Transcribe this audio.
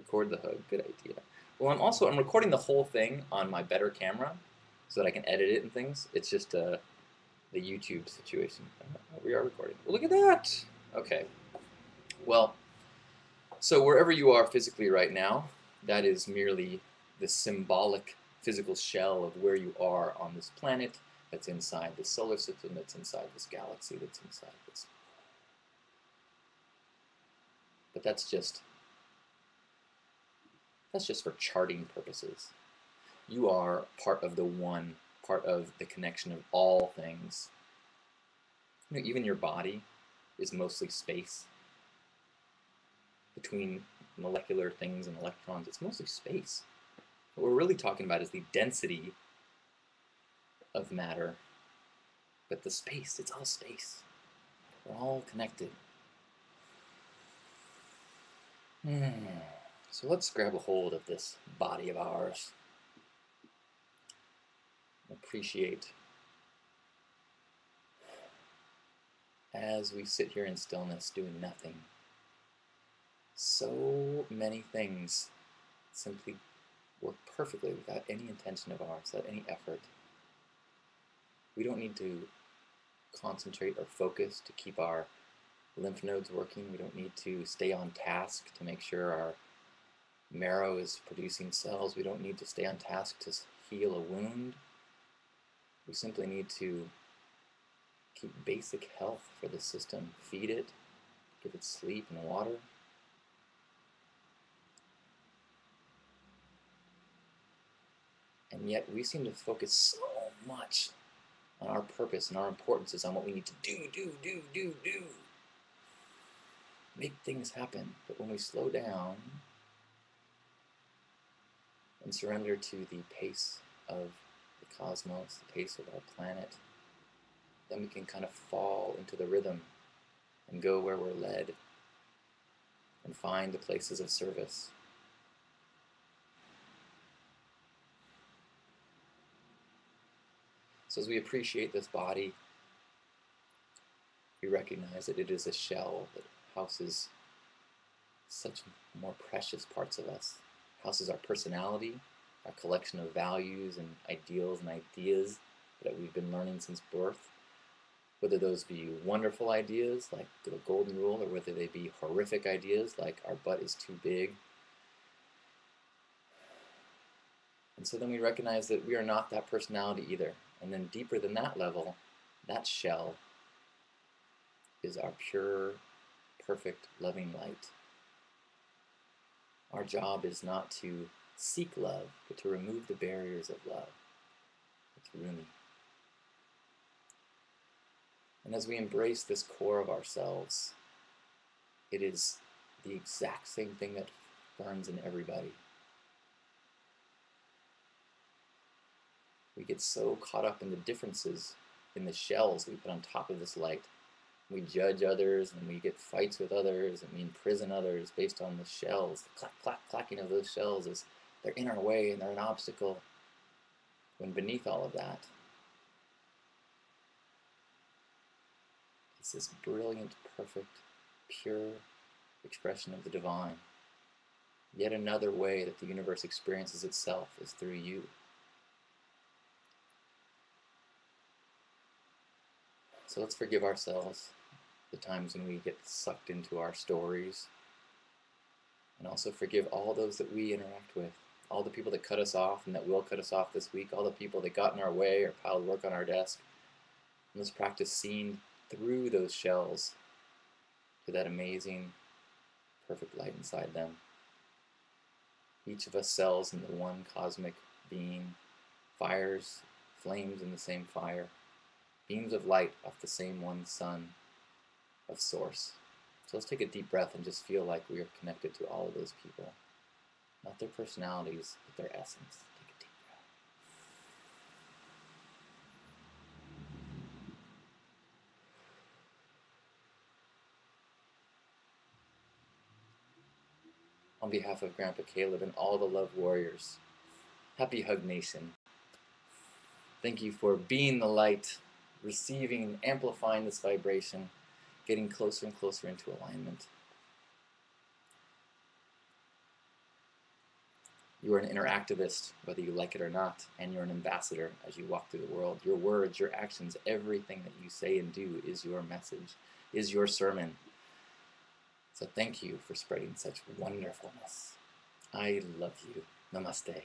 Record the hug. Good idea. Well, I'm recording the whole thing on my better camera so that I can edit it and things. It's just the YouTube situation. We are recording. Well, look at that. Okay. Well, so wherever you are physically right now, that is merely the symbolic physical shell of where you are on this planet that's inside the solar system, that's inside this galaxy, that's inside this. But that's just for charting purposes. You are part of the one, part of the connection of all things. You know, even your body is mostly space. Between molecular things and electrons, it's mostly space. What we're really talking about is the density of matter, but the space, it's all space. We're all connected. So let's grab a hold of this body of ours. Appreciate as we sit here in stillness doing nothing. So many things simply work perfectly without any intention of ours, without any effort. We don't need to concentrate or focus to keep our lymph nodes working. We don't need to stay on task to make sure our marrow is producing cells. We don't need to stay on task to heal a wound. We simply need to keep basic health for the system. Feed it, give it sleep and water. And yet we seem to focus so much on our purpose and our importances, on what we need to do. Make things happen. But when we slow down and surrender to the pace of the cosmos, the pace of our planet, then we can kind of fall into the rhythm and go where we're led and find the places of service. So as we appreciate this body, we recognize that it is a shell that houses such more precious parts of us. Houses our personality, our collection of values and ideals and ideas that we've been learning since birth. Whether those be wonderful ideas like the golden rule, or whether they be horrific ideas like our butt is too big. And so then we recognize that we are not that personality either. And then deeper than that level, that shell is our pure, perfect, loving light. Our job is not to seek love, but to remove the barriers of love. It's Rumi. And as we embrace this core of ourselves, it is the exact same thing that burns in everybody. We get so caught up in the differences in the shells we put on top of this light. We judge others, and we get fights with others, and we imprison others based on the shells. The clacking of those shells is they're in our way and they're an obstacle. When beneath all of that, it's this brilliant, perfect, pure expression of the divine. Yet another way that the universe experiences itself is through you. So let's forgive ourselves the times when we get sucked into our stories, and also forgive all those that we interact with, all the people that cut us off and that will cut us off this week, all the people that got in our way or piled work on our desk. And let's practice seeing through those shells to that amazing, perfect light inside them. Each of us cells in the one cosmic being, fires, flames in the same fire, beams of light off the same one sun of source. So let's take a deep breath and just feel like we are connected to all of those people. Not their personalities, but their essence. Take a deep breath. On behalf of Grandpa Caleb and all the love warriors, happy HugNation. Thank you for being the light, receiving and amplifying this vibration, getting closer and closer into alignment. You are an interactivist, whether you like it or not, and you're an ambassador as you walk through the world. Your words, your actions, everything that you say and do is your message, is your sermon. So thank you for spreading such wonderfulness. I love you. Namaste.